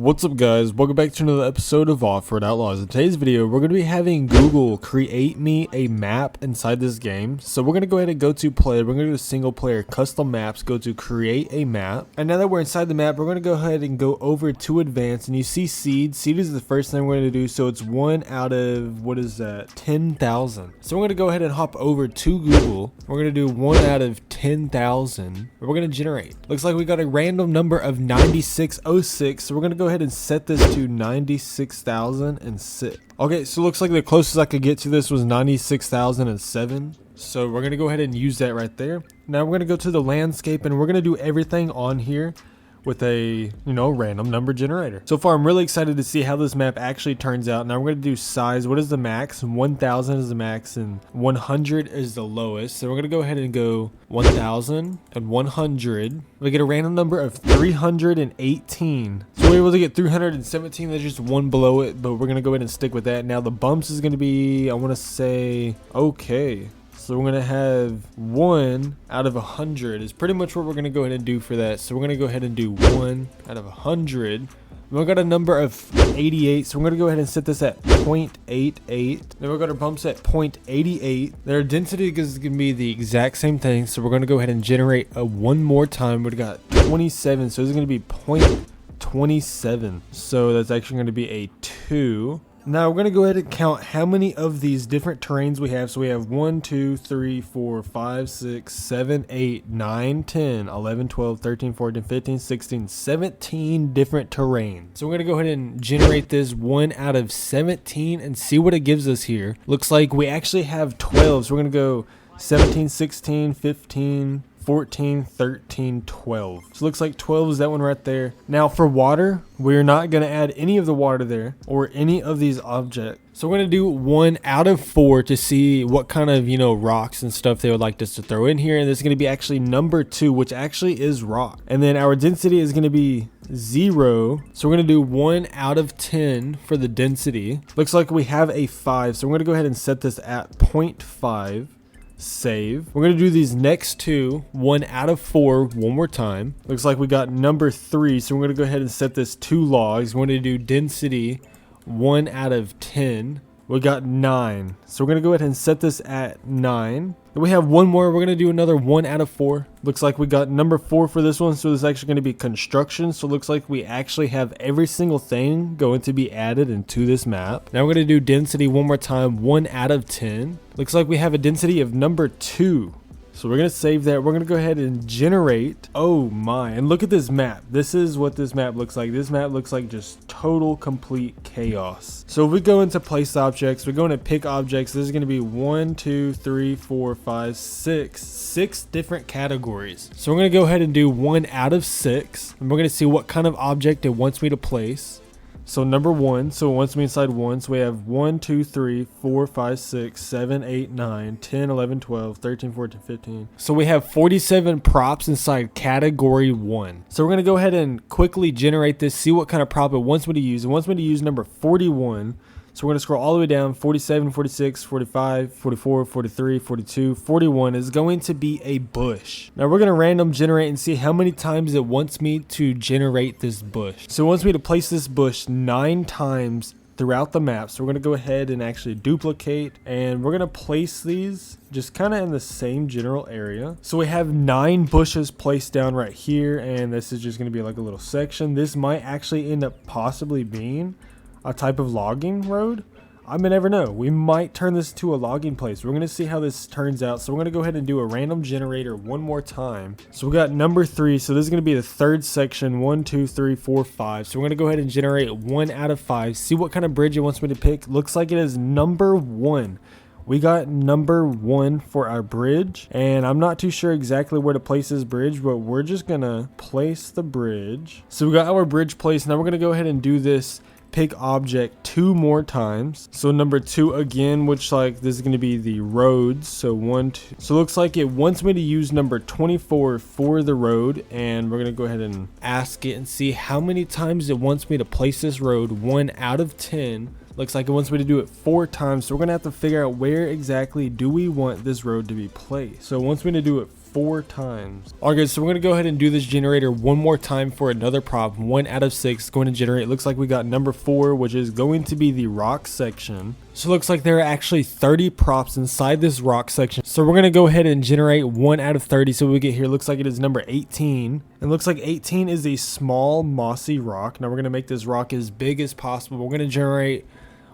What's up guys, welcome back to another episode of Offroad Outlaws. In today's video, we're going to be having Google create me a map inside this game. So we're going to go ahead and go to play, we're going to do single player custom maps, go to create a map. And now that we're inside the map, we're going to go ahead and go over to advanced, and you see seed. Seed is the first thing we're going to do, so it's 1 out of, what is that, 10,000. So we're going to go ahead and hop over to Google. We're going to do 1 out of 10,000. We're going to generate. Looks like we got a random number of 9606, so we're going to go ahead and set this to 96,006. Okay, so looks like the closest I could get to this was 96,007. So we're going to go ahead and use that right there. Now we're going to go to the landscape, and we're going to do everything on here with a, random number generator. So far, I'm really excited to see how this map actually turns out. Now we're going to do size. What is the max? 1,000 is the max and 100 is the lowest. So we're going to go ahead and go 1,000 and 100. We get a random number of 318. So we're able to get 317. There's just one below it, but we're going to go ahead and stick with that. Now the bumps is going to be, I want to say, okay. So we're going to have 1 out of 100 is pretty much what we're going to go ahead and do for that. So we're going to go ahead and do 1 out of 100. We've got a number of 88, so we're going to go ahead and set this at 0.88. Then we've got our bumps at 0.88. Their density is going to be the exact same thing, so we're going to go ahead and generate one more time. We've got 27, so this is going to be 0.27. So that's actually going to be a 2. Now we're going to go ahead and count how many of these different terrains we have. So we have 1, 2, 3, 4, 5, 6, 7, 8, 9, 10, 11, 12, 13, 14, 15, 16, 17 different terrains. So we're going to go ahead and generate this 1 out of 17 and see what it gives us here. Looks like we actually have 12. So we're going to go 17, 16, 15, 14, 13, 12. So it looks like 12 is that one right there. Now for water, we're not going to add any of the water there or any of these objects. So we're going to do 1 out of 4 to see what kind of, rocks and stuff they would like us to throw in here. And this is going to be actually number 2, which actually is rock. And then our density is going to be 0. So we're going to do 1 out of 10 for the density. Looks like we have a 5. So we're going to go ahead and set this at 0.5. Save. We're going to do these next two 1 out of 4 one more time. Looks like we got number 3, so we're going to go ahead and set this 2 logs. We're going to do density 1 out of 10. We got 9, so we're going to go ahead and set this at 9. Then we have one more. We're going to do another 1 out of 4. Looks like we got number 4 for this one, so this is actually going to be construction. So it looks like we actually have every single thing going to be added into this map. Now we're going to do density one more time, 1 out of 10. Looks like we have a density of number 2. So we're going to save that. We're going to go ahead and generate. Oh my. And look at this map. This is what this map looks like. This map looks like just total complete chaos. So if we go into place objects, we go into pick objects. This is going to be 1, 2, 3, 4, 5, 6. 6 different categories. So we're going to go ahead and do 1 out of 6. And we're going to see what kind of object it wants me to place. So number 1, so it wants me inside 1, so we have 1, 2, 3, 4, 5, 6, 7, 8, 9, 10, 11, 12, 13, 14, 15. So we have 47 props inside category 1. So we're going to go ahead and quickly generate this, see what kind of prop it wants me to use. It wants me to use number 41. So we're going to scroll all the way down, 47, 46, 45, 44, 43, 42, 41 is going to be a bush. Now we're going to random generate and see how many times it wants me to generate this bush. So it wants me to place this bush 9 times throughout the map. So we're going to go ahead and actually duplicate, and we're going to place these just kind of in the same general area. So we have 9 bushes placed down right here, and this is just going to be like a little section. This might actually end up possibly being a type of logging road. I may never know. We might turn this to a logging place. We're going to see how this turns out. So we're going to go ahead and do a random generator one more time. So we got number 3. So this is going to be the third section. 1, 2, 3, 4, 5. So we're going to go ahead and generate 1 out of 5. See what kind of bridge it wants me to pick. Looks like it is number 1. We got number 1 for our bridge, and I'm not too sure exactly where to place this bridge, but we're just going to place the bridge. So we got our bridge placed. Now we're going to go ahead and do this pick object 2 more times. So number 2 again, which like this is going to be the roads. So 1, 2. So it looks like it wants me to use number 24 for the road, and we're going to go ahead and ask it and see how many times it wants me to place this road. 1 out of 10. Looks like it wants me to do it 4 times. So we're going to have to figure out where exactly do we want this road to be placed. So it wants me to do it 4 times. Alright guys, so we're going to go ahead and do this generator one more time for another prop. 1 out of 6 going to generate. Looks like we got number 4, which is going to be the rock section. So it looks like there are actually 30 props inside this rock section. So we're going to go ahead and generate 1 out of 30. So we get here, looks like it is number 18. And looks like 18 is a small mossy rock. Now we're going to make this rock as big as possible. We're going to generate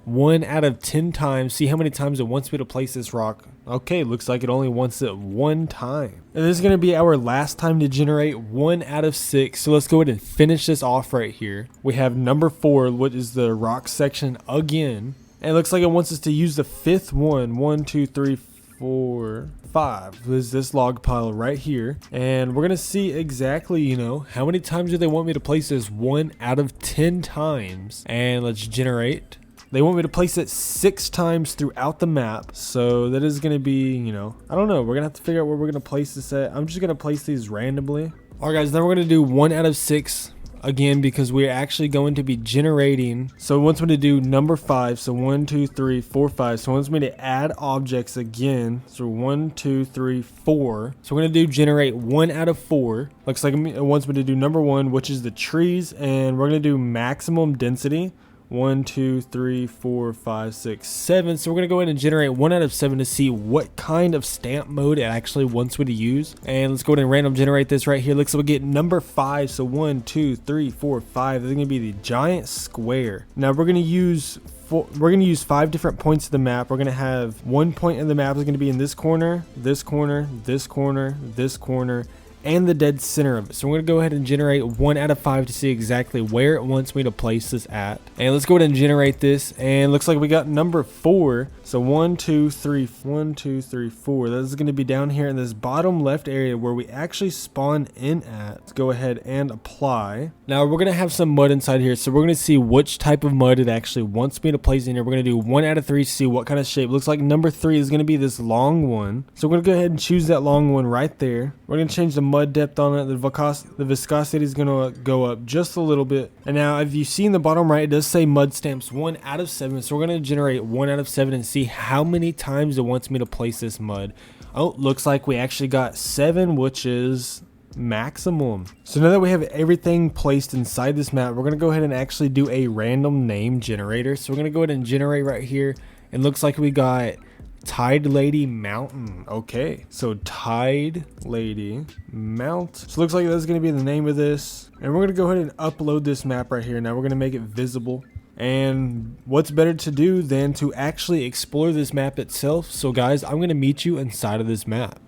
1 out of 10 times. See how many times it wants me to place this rock. Okay, looks like it only wants it 1 time. And this is going to be our last time to generate 1 out of 6. So let's go ahead and finish this off right here. We have number 4, which is the rock section again. And it looks like it wants us to use the 5th one. 1, 2, 3, 4, 5 is this log pile right here. And we're going to see exactly, you know, how many times do they want me to place this. 1 out of 10 times. And let's generate. They want me to place it 6 times throughout the map. So that is going to be, you know, I don't know. We're going to have to figure out where we're going to place this at. I'm just going to place these randomly. All right, guys, now we're going to do 1 out of 6 again because we're actually going to be generating. So it wants me to do number 5. So 1, 2, 3, 4, 5. So it wants me to add objects again. So 1, 2, 3, 4. So we're going to do generate 1 out of 4. Looks like it wants me to do number 1, which is the trees. And we're going to do maximum density. 1, 2, 3, 4, 5, 6, 7. So we're going to go ahead and generate 1 out of 7 to see what kind of stamp mode it actually wants me to use. And let's go ahead and random generate this right here. Looks like we get number 5. So 1, 2, 3, 4, 5. This is going to be the giant square. Now we're going to use 5 different points of the map. We're going to have 1 point in the map is going to be in this corner, this corner, this corner, this corner, and the dead center of it. So we're going to go ahead and generate 1 out of 5 to see exactly where it wants me to place this at. And let's go ahead and generate this. And looks like we got number 4. So 1, 2, 3, 1, 2, 3, 4. That is going to be down here in this bottom left area where we actually spawn in at. Let's go ahead and apply. Now we're going to have some mud inside here. So we're going to see which type of mud it actually wants me to place in here. We're going to do 1 out of 3 to see what kind of shape. Looks like number 3 is going to be this long one. So we're going to go ahead and choose that long one right there. We're going to change the mud depth on it. The viscosity is going to go up just a little bit. And now if you see in the bottom right, it does say mud stamps 1 out of 7. So we're going to generate 1 out of 7 and see how many times it wants me to place this mud. Oh, looks like we actually got 7, which is maximum. So now that we have everything placed inside this map, we're going to go ahead and actually do a random name generator. So we're going to go ahead and generate right here. And looks like we got Tide Lady Mountain. Okay, so Tide Lady Mount. So looks like that's going to be the name of this. And we're going to go ahead and upload this map right here. Now we're going to make it visible. And what's better to do than to actually explore this map itself? So guys, I'm going to meet you inside of this map.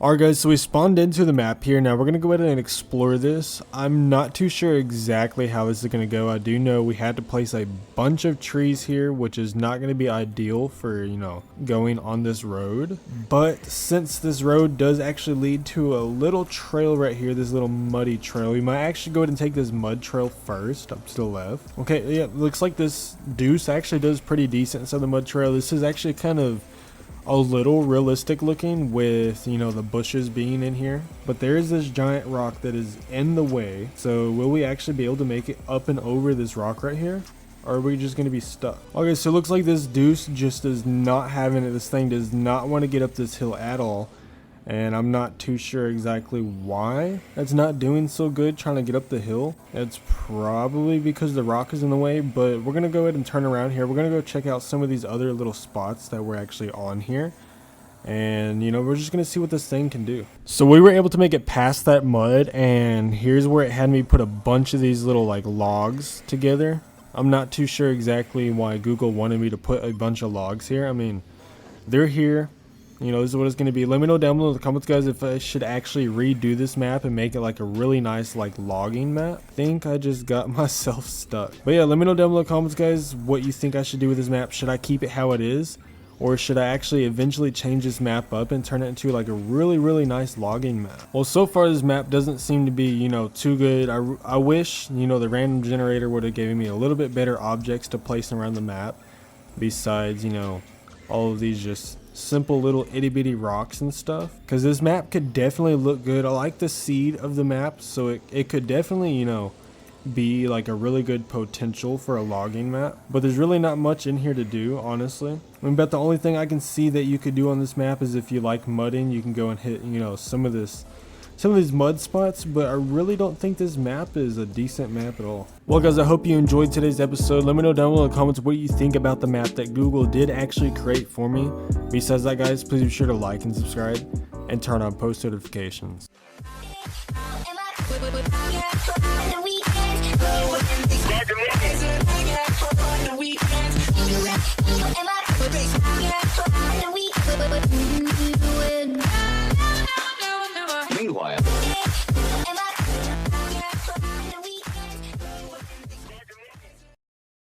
Alright guys, so we spawned into the map here. Now we're going to go ahead and explore this. I'm not too sure exactly how this is going to go. I do know we had to place a bunch of trees here, which is not going to be ideal for, you know, going on this road. But since this road does actually lead to a little trail right here, this little muddy trail, we might actually go ahead and take this mud trail first up to the left. Okay, yeah, looks like this deuce actually does pretty decent inside the mud trail. This is actually kind of a little realistic looking with, you know, the bushes being in here, but there is this giant rock that is in the way. So will we actually be able to make it up and over this rock right here, or are we just going to be stuck? Okay, so it looks like this deuce just is not having it. This thing does not want to get up this hill at all, and I'm not too sure exactly why it's not doing so good trying to get up the hill. It's probably because the rock is in the way, but we're going to go ahead and turn around here. We're going to go check out some of these other little spots that were actually on here. And, you know, we're just going to see what this thing can do. So we were able to make it past that mud, and here's where it had me put a bunch of these little, like, logs together. I'm not too sure exactly why Google wanted me to put a bunch of logs here. I mean, they're here. You know, this is what it's going to be. Let me know down below in the comments, guys, if I should actually redo this map and make it like a really nice, like, logging map. I think I just got myself stuck. But yeah, let me know down below in the comments, guys, what you think I should do with this map. Should I keep it how it is? Or should I actually eventually change this map up and turn it into like a really, really nice logging map? Well, so far this map doesn't seem to be, you know, too good. I wish, you know, the random generator would have given me a little bit better objects to place around the map. Besides, you know, all of these just simple little itty bitty rocks and stuff, because this map could definitely look good. I like the seed of the map, so it could definitely, you know, be like a really good potential for a logging map, but there's really not much in here to do, honestly. I mean, but the only thing I can see that you could do on this map is if you like mudding, you can go and hit, you know, some of these mud spots, but I really don't think this map is a decent map at all. Well guys, I hope you enjoyed today's episode. Let me know down below in the comments what you think about the map that Google did actually create for me. Besides that guys, please be sure to like and subscribe and turn on post notifications. Am I